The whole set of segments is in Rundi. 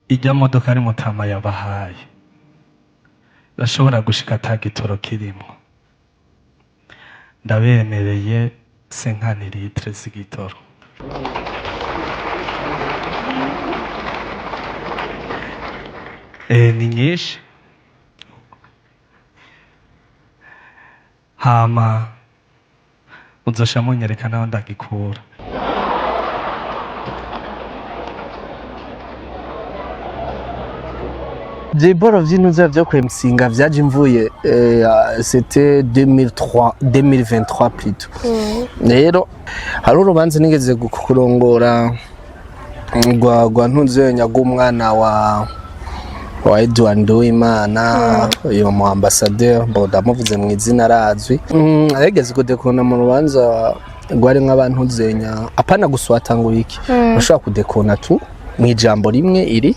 ijya modoka ari mutama yabahaye bashobora gushika ata gitoro kirimo ndabemereye 50 litre z'igitoro ni nyinshi hama uzosha munyereka naho ndagikura Jiboro vy'intuza vyo kwemsinga vyaje imvuye c'était 2023 plutôt. Rero hari urubanza nigeze kurongora rwa ntuze nyagumwana wa Edouard Uwimana uyu mu ambassadeur ndamuvuze mu izina razwi yageze kudekona mu rubanza rwari nk'abantu zenya apana guswatangura iki bashaka kudekona tu mwijambo rimwe iri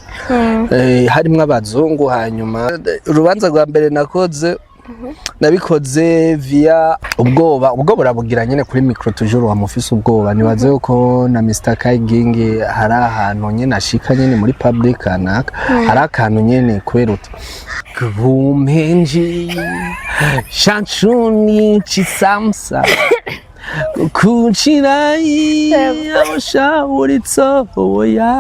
harimwe abazungu hanyuma urubanza rwa mbere nakoze nabikoze via ubwoba burabugira nyene kuri micro toujours wa mufise ubwoba nibaze uko na Mr Kaigingi hari ahantu nyene ashika nyene muri public kanaka hari akantu nyene kweruta kumpenji chanchuni chisamsa kuchirai abashaburitso oya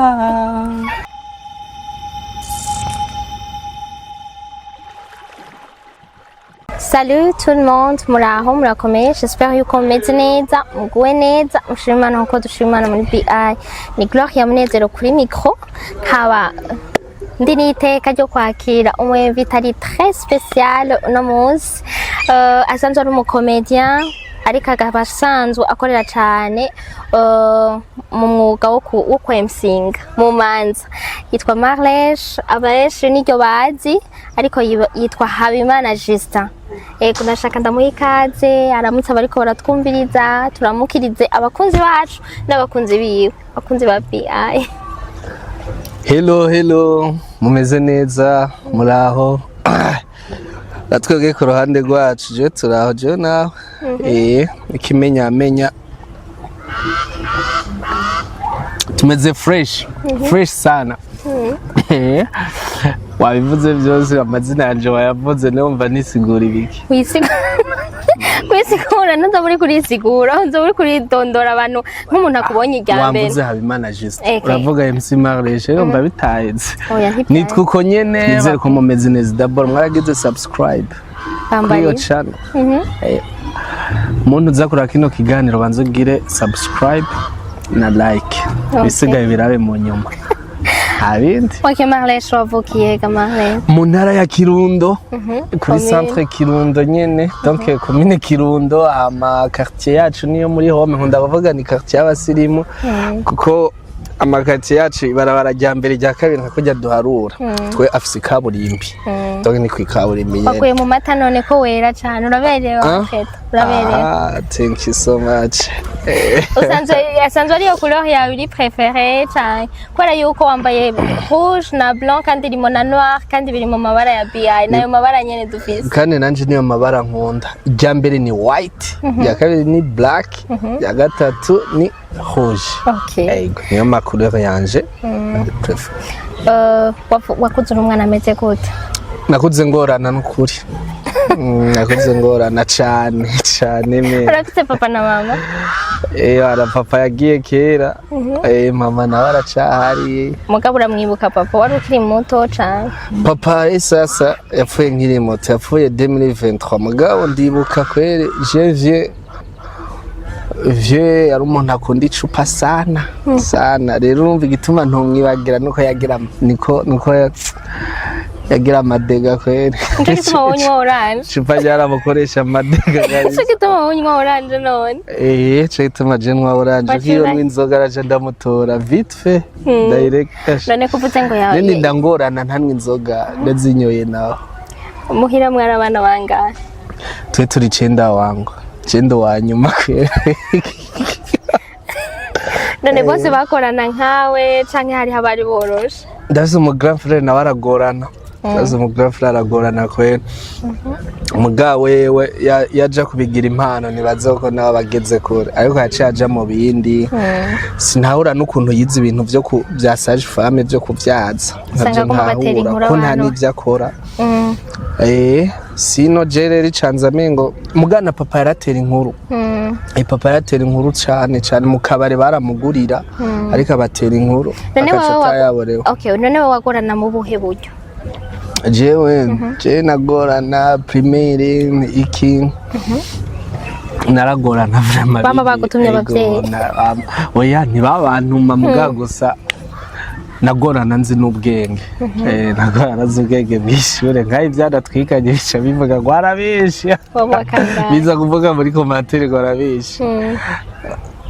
Salut tout le monde, muraho murakomeye, j'espère yuko mumeze neza, muguwe neza, mushimana nkuko dushimana muri BI. Ni Gloria Munezero kuri micro, nkaba ndi n'iteka ryo kwakira umwevitari très spécial uno munsi, asanzwe ari umukomedian ariko akaba asanzwe akorera cyane mu mwuga wo kwemsinga mu manza. Yitwa Marlesh, abenshi niryo bazi ariko yitwa Habimana Justin. Nashaka ndamuha ikaze aramutse bariko baratwumviriza turamukirize abakunzi bacu n'abakunzi biwe abakunzi ba BI. Hello mumeze neza muraho natwebwe ku ruhande rwacu je turaho je nawe ikimenyamenya tumeze fresh sana wabivuze byose amazina yanje wayavuze numva nisigura ibiki wisigura nzo muri kurisigura nzo muri kuridondora abantu nk'umuntu akubonye irya mbere wamvuze Habimana Justin uravuga MC Marlesh numva bitaheze nitwe uko nyene nizere ko mumeze neza d'abord mwaragize subscribe kuri iyo channel umuntu uzakora kino kiganiro banze ugire subscribe na like bisigaye birabe mu nyuma habindi Marlesh wavukiye ga Marlesh mu ntara ya Kirundo kuri centre Kirundo nyene donc commune Kirundo ama quartier yacu niyo muri home nkunda bavuga ni quartier y'abasirimu kuko amakati yacu ibarabara rya mbere rya kabiri nkakujya duharura twe afise kaburimbi donc ni kwikaburimbi nyene bakuye mu mata none ko wera cyane uraberewe afete uraberewe thank you so much usanzwe ariyo couleur yawe iri préférée cyane kubera yuko wambaye rouge na blanc kandi irimo na noir kandi biri mu mabara ya BI nayo mabara nyene dufise kandi nanje niyo mabara nkunda rya mbere ni white rya kabiri ni black rya gatatu ni rouge niyo macouleur yanje wakuze umwana ameze gute nakuze ngorana n'ukuri nakuze ngorana cyane me urafite papa na mama ara papa yagiye kera mama nawe aracahari mugabo uramwibuka papa wari ukiri muto cyane papa sasa yapfuye nkiri muto yapfuye 2023 mugabo ndibuka kwere je yari umuntu akunda icupa sana rero urumva igituma ntumwibagira nuko yagira niko yagira amadega kwere ngituma wonywa orange icupa ryaramukoresha amadega ngituma wonywa orange none cyo gituma je nywa orange kiyo n'inzoga araje ndamutora vite fait direct none kuvuze ngo yawe nini ndangorana ntanwe inzoga ndazinyoye nawe muhira mwara abana bangahe twe turi 9 wangu chendo wa nyuma kwere none bose bakorana nkawe canke hari habari boroshe ndazi mu grand frère nawe aragorana sasa mu grand frère aragorana kwera muga wewe yaja kubigira impano nibaze ko nawe bageze kure ariko yaciye aja mu bindi sinahura n'ukuntu yize ibintu bya sage femme byo kubyaza ntahura ko nta n'ibyo akora sino jere ricanza mengo mugana papa yaratera inkuru papa yaratera inkuru cyane mu kabare baramugurira ariko abatera inkuru akacata yaborewe. Okay, none wagorana mu buhe buryo? Jewe nagorana primaire iki naragorana vraiment bama bagutumye abavyeyi oya ntibabantuma muga gusa nagorana nzi n'ubwenge nagorana nzi ubwenge bw'ishure nkaho byadatwikanye bica bivuga ngo arabisha biza kuvuga muri commentaire ngo arabisha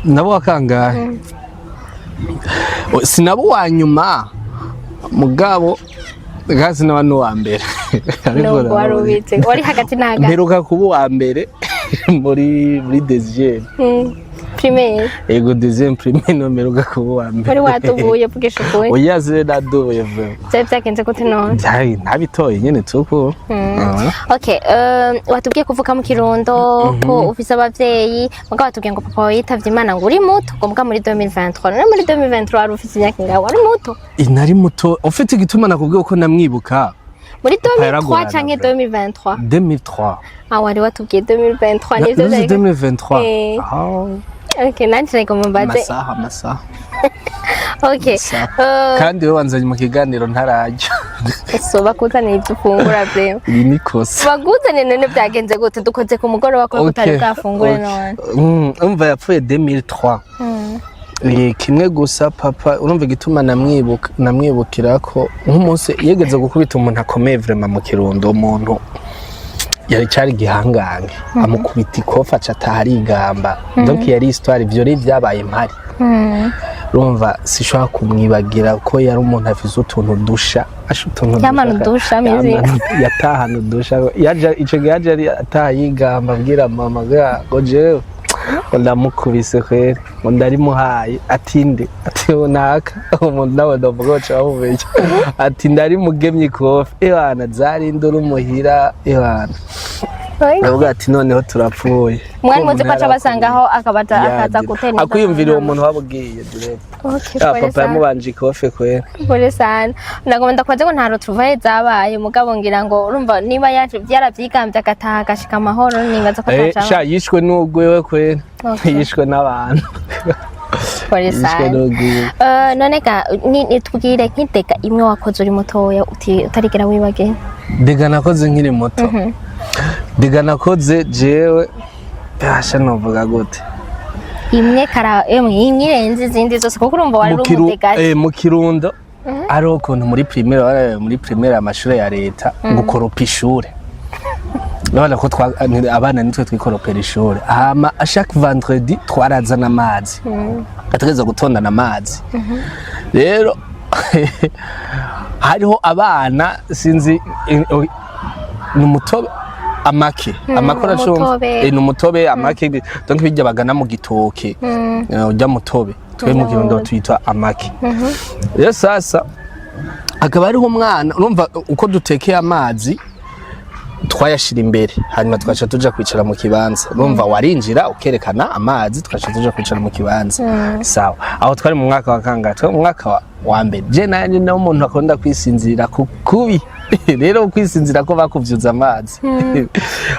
nabo akangahe sinabo wa nyuma mugabo gazi n'abantu wa mbere no warubitse wari hagati na hagati mperuka kuba wa mbere muri deuxième primaire ego deuxième primaire no mperuka kuba wa mbere wari watubuye vugisha ukuri oya zire nadubuye vuba byagenze gute none ntabitoye nyene tuko okay watubwiye kuvuka mu Kirundo ko ufise abavyeyi muga watubwiye ngo papa yitavye Imana ngo uri muto ngo muga muri 2023 none muri 2023 wari ufise imyaka ingahe wari muto nari muto ufite igituma nakubwiye ko namwibuka muri 2023 canke 2023 2023 wari watubwiye 2023 nivyo 2023 okay nanje ngo mumbaze amasaha okay kandi we wanzanye mu kiganiro ntarajya so bakuzaniye ibyo ufungura vrema iyi ni kosa baguzaniye none byagenze gute dukoze ku mugoroba ko utari bwafungure none umva yapfuye 2003 kimwe gusa papa urumva igituma namwibukira ko nk'umunsi yegeze gukubita umuntu akomeye vrema mu Kirundo umuntu yari cyari gihangange amukubita ikofa atarigamba donc yari histoire ivyo rero byabaye impari urumva sishobora kumwibagira ko yari umuntu afise utuntu dusha yamana dusha mizi yatahana dusha yaje ico gihe atayigamba abwira mama ngo jewe ndamukubise kwere ngo ndari muhaye atinde ati naka umuntu nawe ndavuga cyo ahubeje ati ndari mugemye ikofe ebana zari nduru muhira ebana ndavuga ati noneho turapfuye mwari muzi ko aca basangaho akaza gutera akwiyumvira uwo muntu wabwiye direct papa yamubanje ikofe kwere kore sana ndagomba ndakwaze ko nta retrouvaille zabaye mugabo ngira ngo urumva niba yaje byaravyigambye agataha agashika amahoro nibaza ko ataca sha yishwe n'ugwewe kwere yishwe n'abantu kore sana none ka nitubwire nk'iteka imwe wakoze uri mutoya utarigera wibage dega nakoze nkiri muto dega nakoze jewe basha novuga gute imwe imwirenze izindi zose kuko urumva wari umudega mu Kirundo ari ukuntu muri primaire amashuri ya leta gukoropa ishure nabana ko abana nitwe twikoropera ishure hama chaque vendredi twarazana amazi ategeza gutondana amazi rero hariho abana sinzi numutobe amake amakora cyo numutobe amake donc bijya bagana mu gitoke ujya mutobe twe mu Kirundo twita amake rero sasa akaba ariho umwana urumva uko dutekeye amazi twayashira imbere hanyuma twacha tuja kwicara mu kibanza urumva warinjira ukerekana amazi twacha tuja kwicara mu kibanza sawa aho twari mu mwaka wa kangahe twa mu mwaka wa mbere je nanje no umuntu akunda kwisinzira kubi rero kwisinzira ko bakuvyuza amazi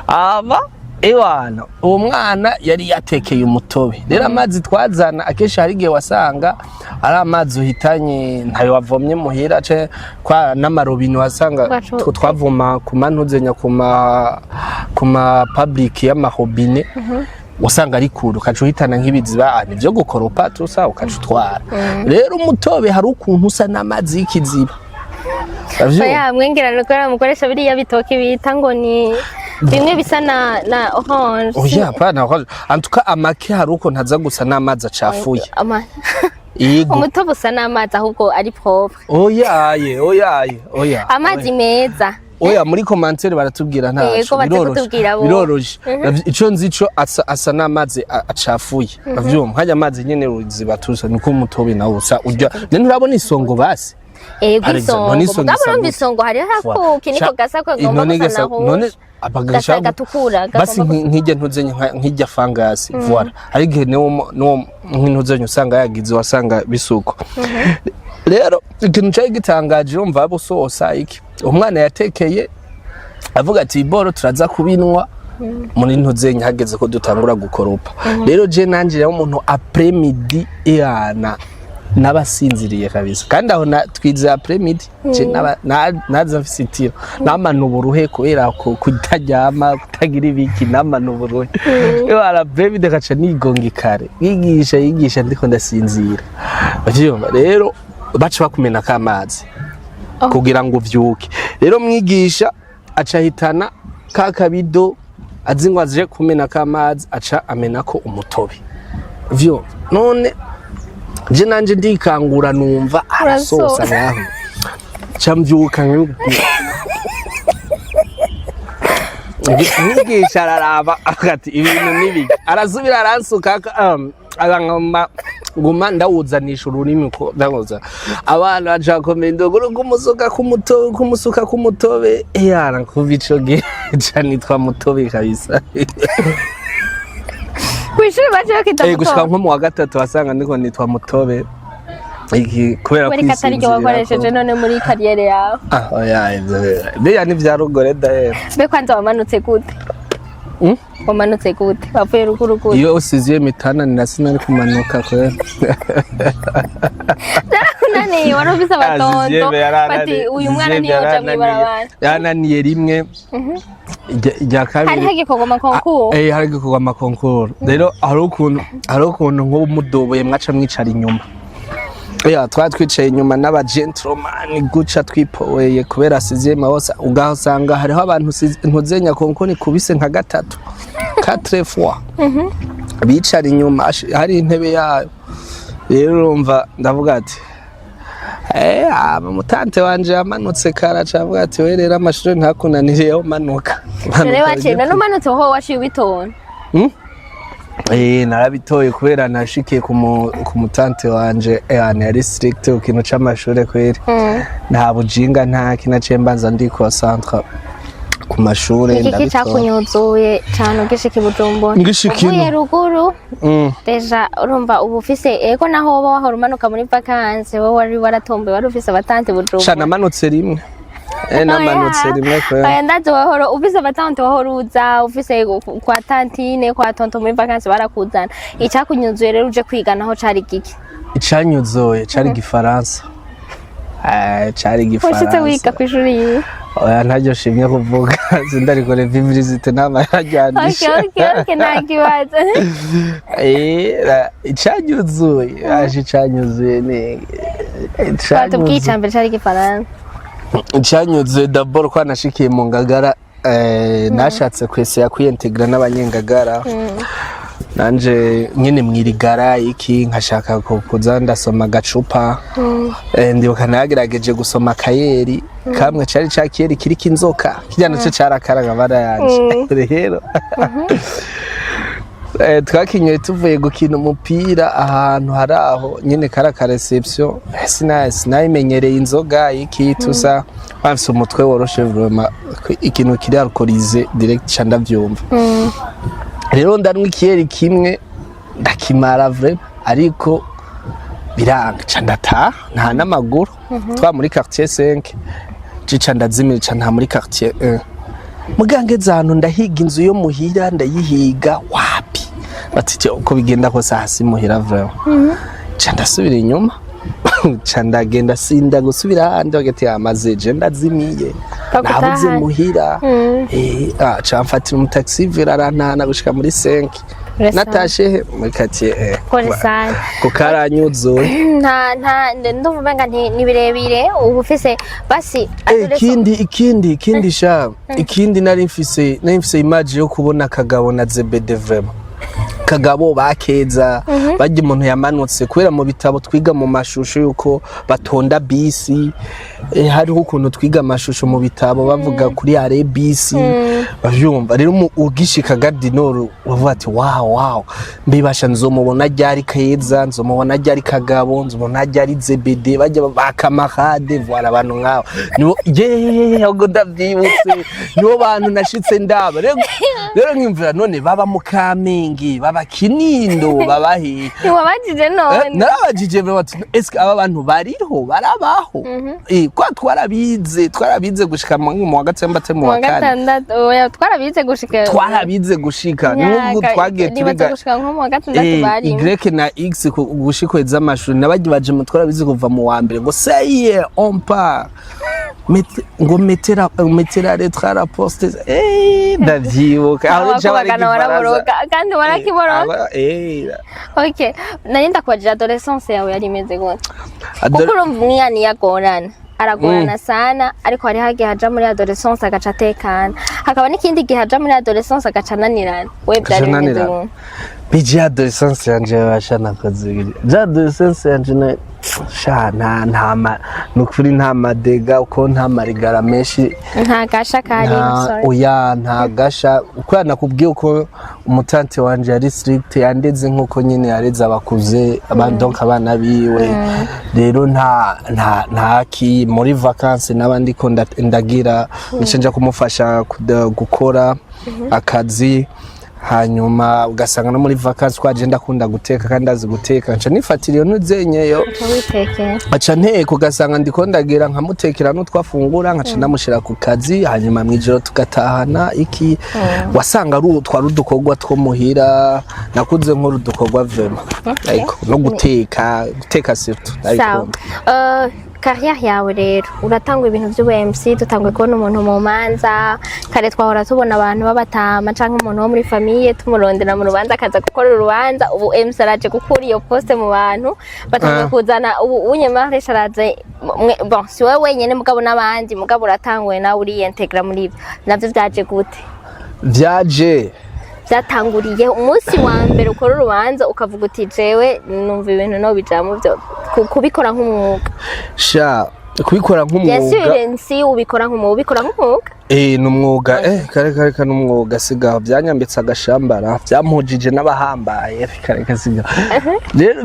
aba ewana uwo mwana yari yatekeye umutobe rero amazi twazana akeshi hari gihe wasanga ari amazi uhitanye ntayo wavomye muhira ce kwa n'amarobino wasanga twavoma ku mantuzenya ku ma public y'amahobine usanga ari kuru kacu hitana nk'ibiziba nivyo gukoropa tusa ukacutwara rero umutobe hari ukuntu usa n'amazi y'ikiziba oya mwengerano ko mukoresha biriya bitoki bita ngo ni bimwe bisa na orange oya hapana orange antuka amake hari uko ntaza gusa n'amazi acafuye umutobe usa n'amazi ahubwo ari propre oya amazi meza oya muri commentaire baratubwira ntaco biroroje ico nzico asa n'amazi acafuye bavyumva hajya amazi nyene ruziba tusa niko umutobe nawo usa urya none urabona isongo basi Isongo mugabo urumva isongo hariho akuki niko gasa ko ngomba gusa naho abagasha gatukura basi nkijya ntuzenye nkijya fangasi voilà ari gihe no nk'intuzenye usanga yagize wasanga bisuko rero ikintu cyo gitangaje umva abo sosa iki umwana yatekeye avuga ati boro turaza kubinwa muri ntuzenye hageze ko dutangura gukoropa rero je nanje ya umuntu après midi yana nabasinziriye kabisa kandi aho twize après midi je naza mfisitiro namana uburuhe kubera ko kutajyama kutagira ibiki namana uburuhe yo ara baby kaca nigonga kare yigisha ndiko ndasinzira bavyumva rero baca bakumena kamazi kugira ngo uvyuke rero mwigisha aca hitana kakabido azingwaje kumena kamazi aca amena ko umutobe vyo none je nanje ndikangura numva arasosa naho camvyuka ngigisha araraba akati ibintu nibi arasubira aransuka nguma ndawuzanisha ururimi ko ndagoza abana baca komendo kumusuka kumutobe yara kuvico ge canitwa mutobe kabisa kwishuri baje bakita mutobe gushika nko mu wa gatatu wasanga ndiko nitwa mutobe iki kubera kwisinzira katari ryo wakoresheje none muri kariyere yawe oya beya ni vyarugore dahe be kwanza wamanutse gute wamanutse gute wavuye ruguru gute iyo usiziye mitana ninasinari kumanuka kwera nani warufise abatondo bati uyu mwana niyo uja mwibarabara yananiye rimwe rya kabiri hari hagikorwa amakonkuru hari gikorwa amakonkuru rero hari ukuntu nk'umudoboye mwaca mwicara inyuma twicaye inyuma n'aba gentleman guca twipoweye kubera asiziye mawose ugasanga hariho abantu ntuzenya konkoni kubise nka gatatu 4 fois bicara inyuma hari intebe yayo rero urumva ndavuga ati mutante wanje yamanutse karaca avuga ati we rero amashuri ntakunaniriyeho manuka rero wacenda no manutse ho washiye bitona narabitoye kubera nashikiye ku mutante wanje yari strict ukintu c'amashure kweri nta bujinga nta kinaciye mbanza ndi ku centre ku mashure ndabitoye iki cyakunyuzuye cyane ugishika Bujumbura uvuye ruguru deja urumva ubu ufise ego naho woba wahora umanuka muri vacances wowe wari waratombe wari ufise abatante Bujumbura cyane manutse rimwe namanutse rimwe kwera ndaje wahora ufise abatante wahora uza ufise kwa tantine kwa tonto muri vacances barakuzana icyakunyuzuye rero uje kwiga naho cari giki icanyuzuye cari gifaransa cari gifaransa washitse wiga kwishuri yiwe oya ntajyo shimye kuvuga sindarikore vivirizite nama yajyanisha okay nakibaza icanyuzuye aje icanyuzuye ne twatubwicambere cari gifaransa icanyuzuye d'abord kwa nashikiye mu Ngagara nashatse kwese kwiyintegra n'abanyengagara nanje nyine mwirigara iki nkashaka kuza ndasoma gacupa ndibuka nagerageje gusoma kayeri kamwe cari cakiyeri kiriko inzoka kijyana cyo carakaraga barayanje rero twakinyoye tuvuye gukina umupira ahantu hari aho nyine karaka reception sinayimenyereye inzoga iki tusa bafise umutwe woroshe vraiment ikintu kiri alcoolize direct candavyumva rero ndanwa ikiyeri kimwe ndakimara vraiment ariko biranga candata nta namaguru twa muri quartier 5 cica ndazimira nta muri quartier 1 mugange zano ndahiga inzu yo muhira ndayihiga wapi batije uko bigenda ko hasi muhira vraiment candasubira inyuma candagenda sinda gusubira handi bagati amaze je ndazimiye nabuze muhira camfatira umutaxi virarantana gushika muri 5 natashe muri quartier ko karanyuzuye nta ndumva ni birebire ubu ufise basi ikindi sha ikindi nari mfise image yo kubona Kagabo na Zebede vraiment Kagabo bakeza bajye umuntu yamanutse kubera mu bitabo twiga mu mashusho yuko batonda bisi hariho ukuntu twiga amashusho mu bitabo bavuga kuri are bisi bavyumva rero ugishika Gardinoro wavuga ati wow mbibasha nzomubona ryari keza nzomubona ryari kagabo nzomubona ryari zebede bajya bakamarade voilà abantu nk'abo nibo ahubwo ndavyibutse nibo bantu nashitse ndaba rero nkimvira none baba mu Kamenge baba Kinindo baba he wabajije none narabajije bati eske aba bantu bariho barabaho kwa twarabize gushika mu wa gatandatu mu wa kane twarabize gushika n'ubwo twagiye turiga gushika nko mu wa gatandatu bari Y na X gushikweza amashuri nabagiye baje mu twarabize kuva mu wa mbere ngo saye on part ngo metera lettre à la poste ndavyibuka aho cyabagana waraboroka kandi warakiboroka okay narinda kwaje adolescence yawe yari imeze gute kuko urumva umwana yagorana aragorana sana ariko hari hagiye haja muri adolescence agaca tekana hakaba n'ikindi gihe haja muri adolescence agaca nanirana we byari bimeze gute bije adolescence yanje bashana kozigiri adolescence yanje na shana ntama nukuri nta madega uko nta marigara menshi nta gasha kari oya nta gasha uko nakubwiye uko umutante wanje yari strict yandeze nkuko nyine yareze abakuze abandonka abana biwe rero nta ki muri vacances nabandi ko ndagira ncenja kumufasha gukora akazi hanyuma ugasanga no muri vacances kwaje ndakunda guteka kandi azi guteka nca nifatiriyo nuzenyeyo aca nteko ugasanga ndiko ndagira nkamutekera no twafungura nkaca ndamushira ku kazi hanyuma mwijoro tugatahana iki wasanga ari twari udukorwa two muhira nakuze nkuru dukorwa vema ariko no guteka surtout ariko carrière yawe rero uratangwa ibintu by'ubu-MC dutangwe kubona umuntu mu manza kare twahora tubona abantu babatama canke umuntu wo muri famille tumurondera mu rubanza akaza gukora urubanza ubu MC araje gukura iyo poste mu bantu batangwe kuzana ubu unye Marlesh araje bon si wowe wenyene mugabo n'abandi mugabo uratangwe nawe uri integra muri ibyo navyo vyaje gute byatanguriye umunsi wa mbere ukora urubanza ukavuga uti jewe numva ibintu no bijamo byo kubikora nk'umwuga kubikora nk'umwuga yasirensi ubikora nk'umwuga numwuga kare numwuga sigaho byanyambitse agashambara byampujije n'abahambaye kare kasiga rero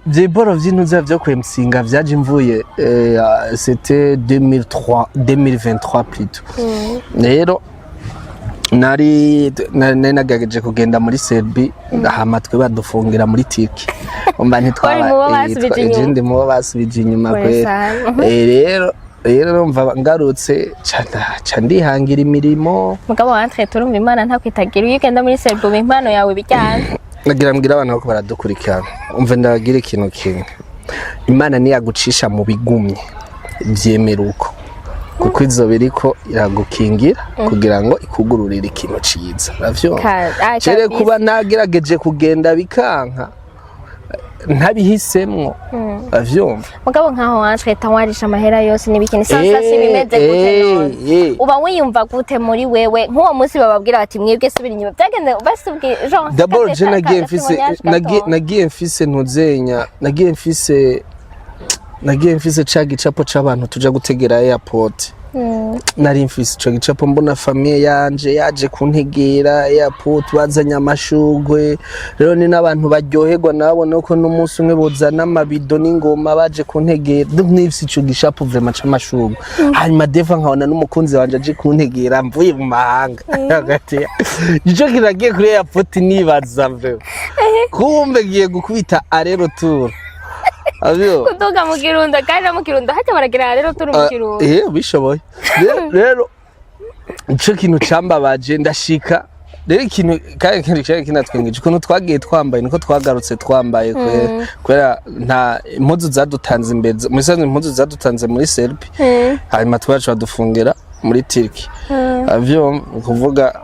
byiboro by'intuza byo kwemsinga byaje imvuye c'était 2023 plutôt rero nari nagageje kugenda muri Serbi ahamatwe badufungira muri Tiki umba ntitwaba mu basubije inyuma rero mva ngarutse ca ndihangira imirimo mugabo wantre turumva Imana ntakwitagira uyigenda muri Serbi impano yawe bijyana nagira mbwira abantu ko baradukurikirana umva ndagira ikintu kimwe Imana niyagucisha mu bigumye byemera uko kuko izo biriko iragukingira kugira ngo ikugururire ikintu ciza ravyo cere kuba nagerageje kugenda bikanka ntabihisemwo ravyo mugabo nkaho wanseta warisha amahera yose nibikini sasa sibimeze gute none uba wiyumva gute muri wewe nk'uwo munsi bababwira bati mwebwe subira inyuma byagende basubwiye Jean d'abord je nagiye mfise ntuzenya nagiye mfise ca gicapo c'abantu tuja gutegera airport nari mfise ico gicapo mbona famille yanje yaje kuntegera airport bazanya amashugwe rero ni n'abantu baryoherwa nabone ko n'umunsi umwe bozana amabido n'ingoma baje kuntegera nifise ico gicapo vraiment c'amashugwe hanyuma deva nkabona n'umukunzi wanje aje kuntegera mvuye mu mahanga hagati ico kiragiye kuri airport nibaza vraiment kumbe giye gukubita arero tour Avyo kutoka mu Kirundo kandi mu Kirundo haje baragira rero turi mu Kirundo bishoboye rero ico kintu cambabaje ndashika rero ikintu kandi kinatwengije ukuntu twagiye twambaye niko twagarutse twambaye kwera nta impuzu zadutanze imbere musanze impuzu zadutanze muri Serbi hanyuma twaje badufungira muri Turki avyo kuvuga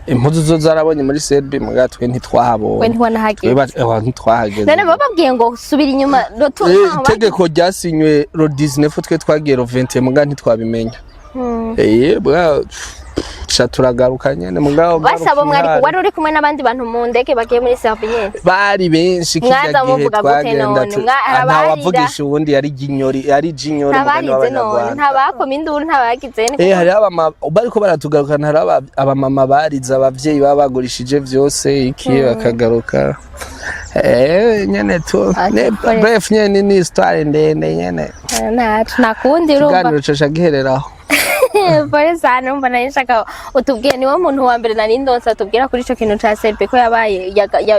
impuzu zo zarabonye muri Serbi mugatwe ntitwahabonye we ntitwahageze none bababwiye ngo subira inyuma itegeko ryasinywe ro 19 twe twagiye ro 20 muga ntitwabimenya turagaruka nyene mugabo basabo mwari wari uri kumwe n'abandi bantu mu ndege bagiye muri Servienne bari benshi kigihe twagenda ntawavugisha ubundi yari jinyori mugani w'abanyarwanda ntabakoma induru ntabagize hari bariko baratugarukana hari abamama bariza abavyeyi babagurishije vyose iki bakagaruka nyene tu bref nyene ni histoire ndende nyene nakundi urumva kiganiro cosha gihereraho Pole sana umva nashaka utubwiye niwe muntu wa mbere nari ndonsa atubwira kuri ico kintu ca selfie ko yabaye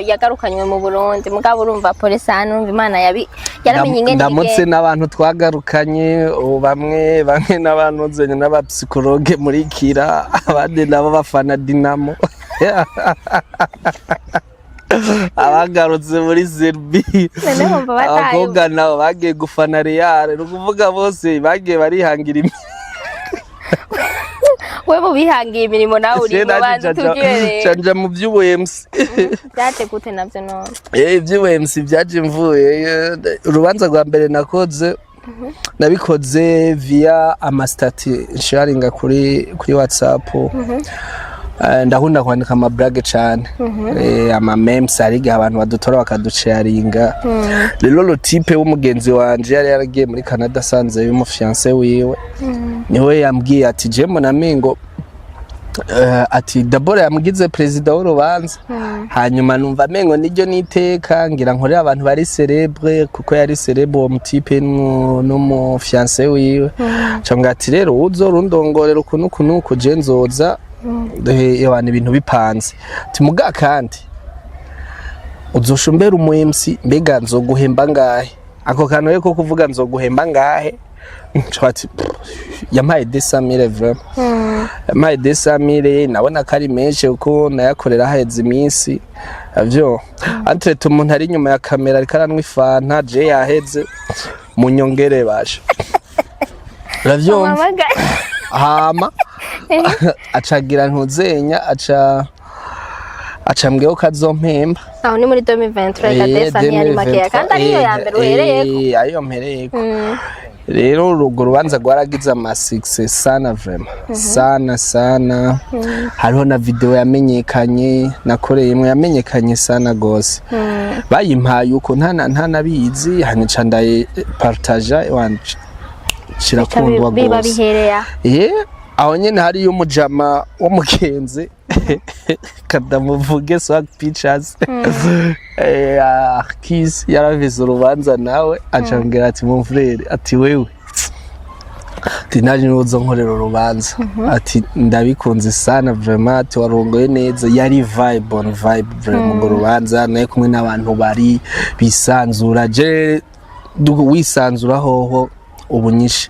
yagarukanywe mu Burundi mugabo urumva pole sana umva Imana yaramenye ingene ndamutse n'abantu twagarukanye bamwe n'abantu zenye n'abapsikologe muri kira abandi nabo bafana Dinamo abagarutse muri Serbie abakobwa nabo bagiye gufana Real nukuvuga bose bagiye barihangira wewe bihangiye imirimo nawe uri mubanza tugire canja mu by'ubuMC byaje gute navyo none iby'ubuMC byaje mvuye urubanza rwa mbere nakoze nabikoze via amastati sharinga kuri WhatsApp ndahunda kwandika ama brag cyane ama memes ariga abantu badutora bakaducaringa rero lo type w'umugenzi wanje yari yaragiye muri Canada sanze y'umufiance wiwe niwe yambwiye ati jemo na mingo ati dabora yamgize president w'urubanza hanyuma numva mengo niryo niteka ngira nkorera abantu bari celebre kuko yari celebre uwo mutipe no mu fiance wiwe cyangwa ati rero uzorundongorera ukuntu kuje nzoza abantu ibintu bipanze ati muga kandi uzoshumbera umu-MC mbega nzoguhemba ngahe ako kantu reko kuvuga nzoguhemba ngahe ati yampaye 200,000 vraiment yampaye 200,000 nabona kari menshi uko nayakorera haheze iminsi avyo entre umuntu ari inyuma ya kamera ariko aranwa ifanta je yaheze mu nyongere basha ravyo hama acagira ntuzenya acambweho kazompemba aho ni muri 2023 kadesa ni ari makeya kandi ariyo ya mbere uhereyeko ayo mpereyeko rero urugo rubanza rwaragize ama success sana vraiment sana hariho na video yamenyekanye nakoreye imwe yamenyekanye sana gose bayimpaye uko ntanabizi hanica ndaye partage wanje shirakundwa gose biba bihereya aho nyene hari y'umujama w'umukenze kadamuvuge swag pictures kiss yaravize urubanza nawe acambwira ati mon frère ati wewe ati naje nuzo nkorera urubanza ati ndabikunze sana vraiment ati warongoye neza yari vibe vraiment ngo urubanza naye kumwe n'abantu bari bisanzura je wisanzura hoho ubunyishe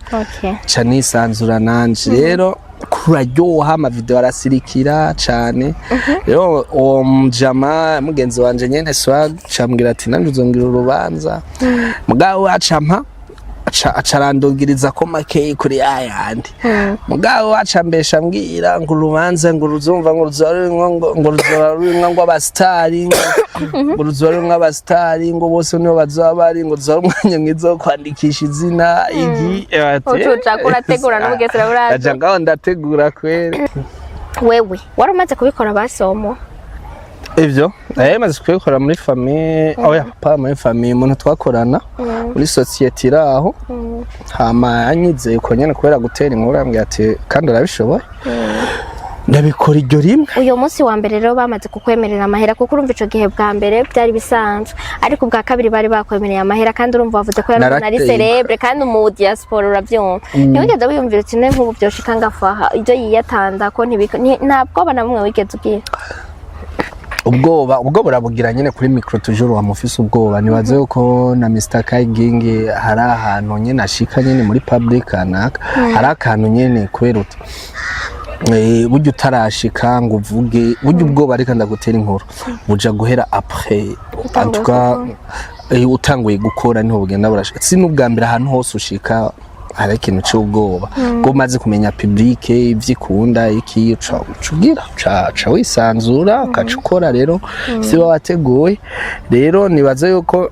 cyane isanzura nanje rero kuraryoha ama video arasirikira cyane rero uwo mjama mugenzi wanje nyene swag cambwira ati nanje uzongira urubanza mugabo acampa acarandongiriza ko make kuri ayandi mugabo acambesha mbwira ngo urubanza ngo ruzumva ngo ruzorimwa ngo abastari ngo ruzorimwa abastari ngo bose nibo bazabari ngo umwanya mwiza wo kwandikisha izina igi ucuca kurategura n'ubugesera buraza aja ngaho ndategura kwere wewe wari umaze kubikora basomo ivyo maze kubikora muri famille pa muri famille umuntu twakorana muri society iraho hama anyizeye ko nyene kubera gutera inkuru yambwiye ati kandi urabishoboye ndabikora iryo rimwe uyo munsi wa mbere rero bamaze kukwemerera amahera kuko urumva ico gihe bwa mbere byari bisanzwe ariko bwa kabiri bari bakwemereye amahera kandi urumva wavuze ko yari celebre kandi mu diaspora uravyumva ntiwigeze wiyumvira uti ne nk'ubu byoshika ngafaha ibyo yiyatanda ko ntabwo bana mumwe wigeze ugira ubwo burabugira nyene kuri micro toujours wa mufise ubwoba nibaze uko na Mr Kaigingi hari ahantu nyene ashika nyene muri public anaka hari akantu nyene kweruta buryo utarashika ngo uvuge buryo ubwoba ariko ndagutera inkuru buja guhera après en tout cas utanguye gukora niho bugenda burashika si n'ubwa mbere ahantu hose ushika hari ikintu cy'ubwoba ngo maze kumenya public ivyikunda iki ucugira ca wisanzura ukacukora rero si wateguye rero nibaze yuko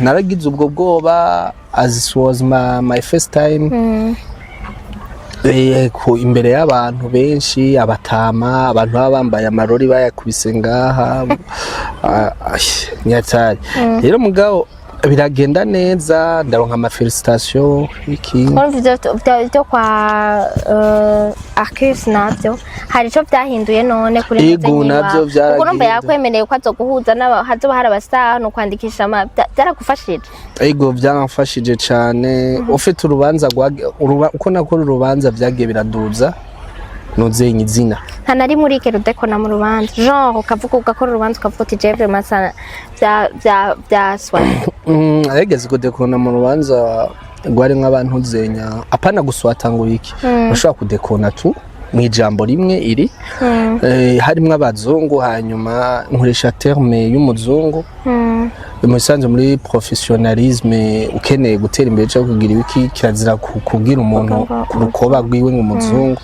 naragize ubwo bwoba as it was my first time ku imbere y'abantu benshi abatama abantu baba bambaye amarori bayakubise ngaha nyatari rero mugabo biragenda neza ndaronka ama felicitation iki byo kwa Arcus nabyo hari ico byahinduye none kuri ego nabyo byaragiye urumva yakwemereye ko azoguhuza hazoba hari abastar no kwandikisha byaragufashije ego byaramfashije cyane ufite urubanza uko nakora urubanza byagiye biraduza nuzenye izina nta nari muri Rudekona mu rubanza genre ukavuga ugakora urubanza ukavuga uti Jeff masana bya swat arigeze kudekona mu rubanza gwari nk'abantu zenya apana guswatangura iki bashobora kudekona tu mu ijambo rimwe iri harimo abazungu hanyuma nkoresha terme y'umuzungu umusanzu muri professionnalisme ukeneye gutera imbere cyo kugira ibiki kirazira kubwira umuntu ku rukoba rwiwe nk'umuzungu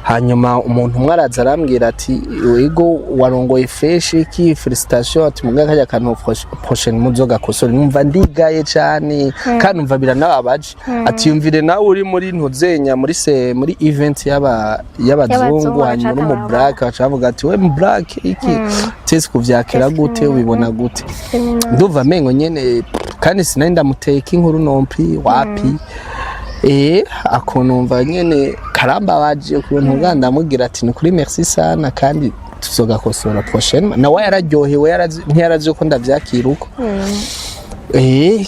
hanyuma umuntu mwaraza arambwira ati wego warongoye fresh ki felicitation ati mugaga kajya kantu prochaine muzoga kosora numva ndigaye cyane kandi numva biranababaje ati yumvire nawe uri muri ntuzenya muri event y'abazungu hanyuma mu black acavuga ati we mu black iki tese kuvyakira gute ubibona gute nduva mengo nyene kandi sinari ndamuteka inkuru nompi wapi akonumva nyene karamba baje ukuntu ngandamubwira ati ni kuri merci sana kandi tuzogakosora prochaine nawe yararyohewe ntiyarazi ko ndavyakira uko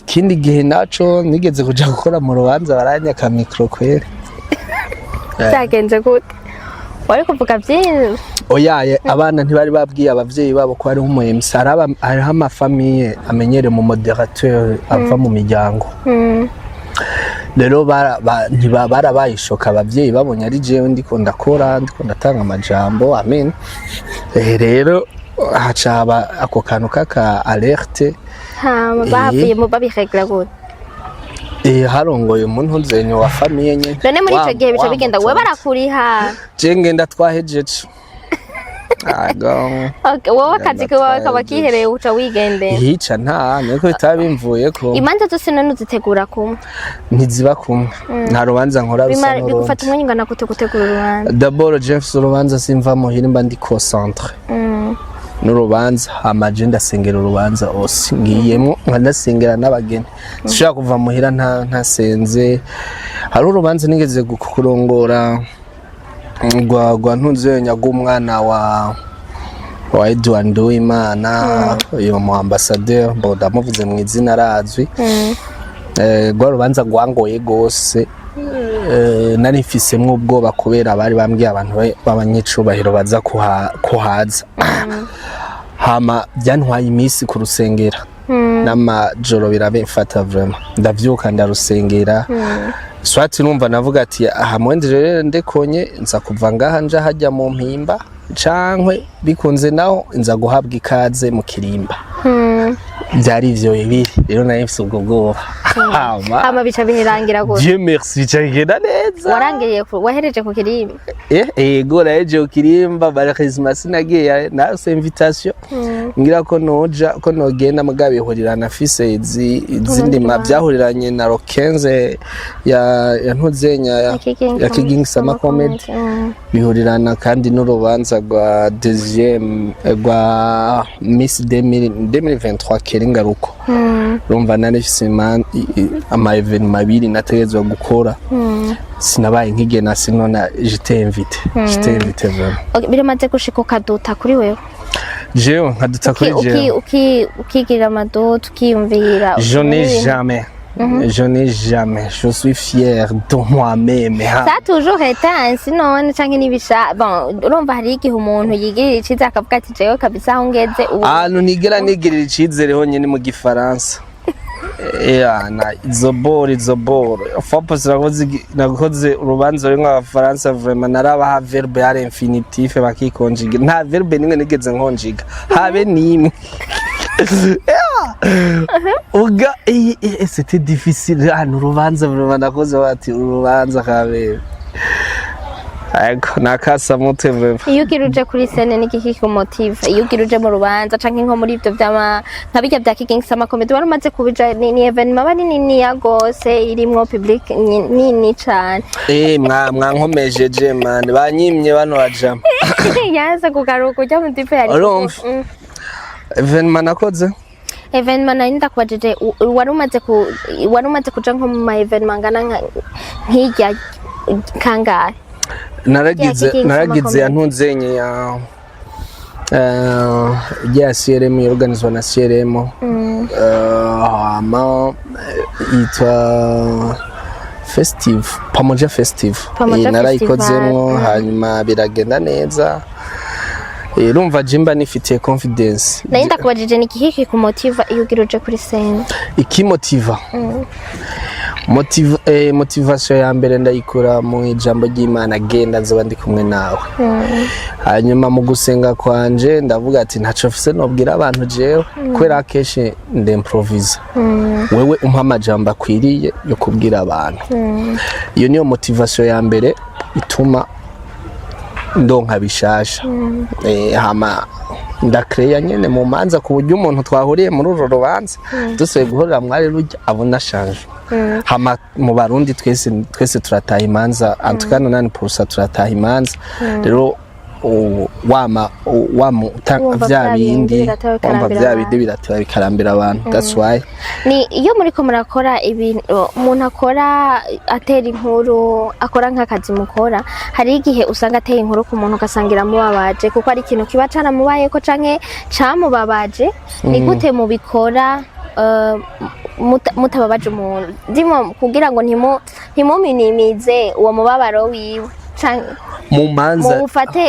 kindi gihe naco nigeze kuja gukora mu rubanza baranyaka micro kwere cyagenze gute wari kuvuga byinshi oyaye abana ntibari babwiye abavyeyi babo ko ari nk'umuhemsi hariho amafamiye amenyere mu moderateur ava mu miryango rero barabayishoka abavyeyi babonye ari jewe ndiko ndakora ndiko ndatanga amajambo amen rero hacaba ako kantu kaka alerte bavuye mu babiregla gute harongoye umuntu nzenyo wa famiye nye none muri ico gihe bica bigenda we barakuriha je ngenda twahejeje wowe akazi kawe kaba kihereye uca wigendera hica nta niko bitabimvuye ko imanza zose none uzitegura kumwe ntiziba kumwe nta rubanza nkora rusa n'urundi bigufata umwanya ungana gute gutegura urubanza d'abord Jeff urubanza simva muhira mba ndi concentre n'urubanza amaje ndasengera urubanza ose ngiyemo nkandasengera n'abageni sishaka kuva muhira ntasenze hari urubanza nigeze kurongora gwa ntunzenya gumwana wa Edouard Uwimana uyu mu ambassadeur boda muvuze mu izina razwi gwa rubanza gwangoye gose nari mfisemwe ubwoba kubera bari bambwiye abantu b'abanyicubahiro baza kuhaza hama byantwaye iminsi ku rusengera n'amajoro birabemfata vraiment ndavyuka ndarusengera swati numva navuga ati aha mwendere ndekonye nza kuva ngaha nja hajya mu mpimba cankwe bikunze naho nza guhabwa ikaze mu kirimba byari ivyo bibiri rero naye mfise ubwo bwoba hama bica birangira gute Dieu merci cagenda neza warangiriye wahereje ku kirimba ego naje ku kirimba barakizima sinagiye na invitation ngira ko noja ko nogenda mugabe ihurira na fise izindi mabyahuriranye na Rokenze ya ntuzenya ya King Sama Comedy bihurirana kandi n'urubanza rwa deuxième rwa Miss 2023 Keringaruko rumva nane fise ama event mabiri nategezwa gukora sinabaye nkigena sinona j'étais invité vraiment biramaze gushika kaduta kuri wewe jewe nkaduta kuri jewe ukigira amadoto ukiyumvira je n'ai jamais je suis fier de moi-même ça a toujours été ainsi none canke nibisha bon urumva hari igihe umuntu yigirira iciza akavuga ati jewe kabisa aho ngeze ubu nigirira icizere honyene mu gifaransa na izobore fopos nakoze urubanza rimwe abafaransa vraiment narabaha verbe ya infinitif bakikonjiga nta verbe nimwe nigeze nkonjiga habe nimwe uga c'était difficile urubanza vraiment nakoze bati urubanza kabere Ego nakasa mutwe vrema. iyo ugira uje kuri scene ni iki kikumotive iyo ugira uje mu rubanza canke nko muri ivyo vyama nka bijya vya kigengisa amakomedi wari umaze kubija ni evenement bari nini ya gose irimwo public nini cane mwankomejeje man banyimye bano bajama yaza kugaruka ujya mu dipe yari evenement nakoze evenement nari ndakubajije wari umaze kuja nko mu ma evenement ngana nk'ijya kangahe naragize yantunzenye ya CRM organizwa na CRM hama itwa Festive pamoja Festive narayikozemwo hanyuma biragenda neza urumva jimba nifitiye confidence nari ndakubajije ni iki kikumotiva iyo ugira uje kuri scene ikimotiva motivation ya mbere ndayikura mu ijambo ry'Imana genda nzoba ndi kumwe nawe hanyuma mu gusenga kwanje ndavuga ati ntaco mfise nobwira abantu jewe kwera keshe nd'improvise wewe umpa amajambo akwiriye yo kubwira abantu iyo niyo motivation ya mbere ituma ndonka bishasha hama ndakreya nyene mu manza ku buryo umuntu twahuriye muri uru rubanza dusoye guhorera mwari rujya abona shanje hama mu barundi twese turataha imanza antukana nani purusa turataha imanza rero wama vya bindi birateba bikarambira abantu that's why ni iyo muri ko murakora ibintu umuntu akora atera inkuru akora nk'akazi mukora hari igihe usanga ateye inkuru ku muntu ugasangira mubabaje kuko ari ikintu kiba caramubaye ko canke camubabaje ni gute mubikora mutababaje umuntu ndimo kugira ngo ntimuminimize uwo mubabaro wiwe mu manza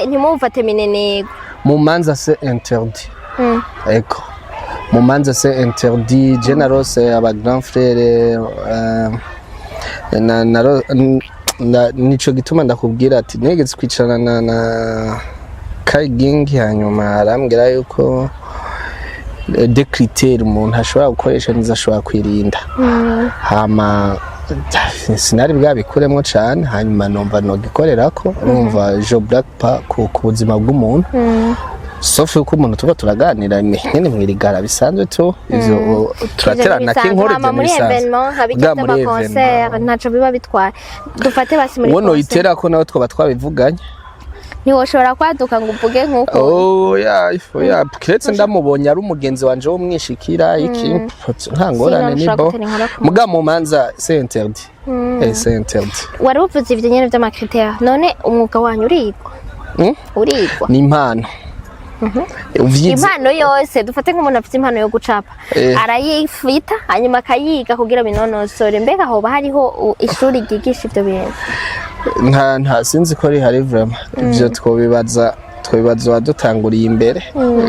ntimufate minenego mu manza c'est interdit eko mu manza c'est interdit generose aba grand frère nico gituma ndakubwira ati negeze kwicarana na Kayigingi hanyuma arambwira yuko de critères umuntu ashobora gukoresha nizo ashobora kwirinda hama sinari bwabikuremo cyane hanyuma numva nogikorerako numva jo black pa ku buzima bw'umuntu sauf ko umuntu tuba turaganira nyene mwirigara bisanzwe to ivyo turaterana k'inkuru de muri evenement habijya ama concert ntaco biba bitwara dufate basi muri wono itera ko nawe twaba twabivuganye ntiwoshobora kwaduka ngo uvuge nk'uko oya kiretse ndamubonye ari umugenzi wanje wo mwishikira iki nkangorane nibo muga mu manza c'est interdit c'est interdit wari uvuze ivyo nyene vy'amakritère none umwuga wanyu urigwa ni impano impano yose dufate nk'umuntu afite impano yo gucapa arayifita hanyuma akayiga kugira binonosore mbega hoba hariho ishuri ryigisha ivyo bintu nta sinzi ko rihari vraiment ivyo twobibaza wadutanguriye imbere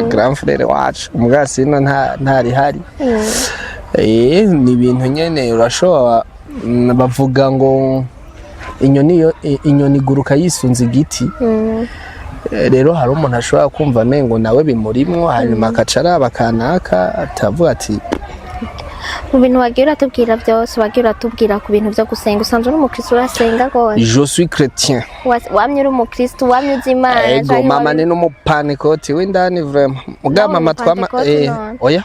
grand frère wacu umwasino ntarihari ni ibintu nyene urashobora bavuga ngo inyoni iguruka yisunze igiti rero hari umuntu ashobora kumva mengo nawe bimurimwo hanyuma akacara bakanaka atavuga ati mu bintu wagira uratubwira byose wagira uratubwira ku bintu byo gusenga usanzwe uri umukristo urasenga gose je suis chrétien wamye uri umukristo wamye uzi Imana ego mama ni n'umupanikoti w'indani vraiment muga mama twama oya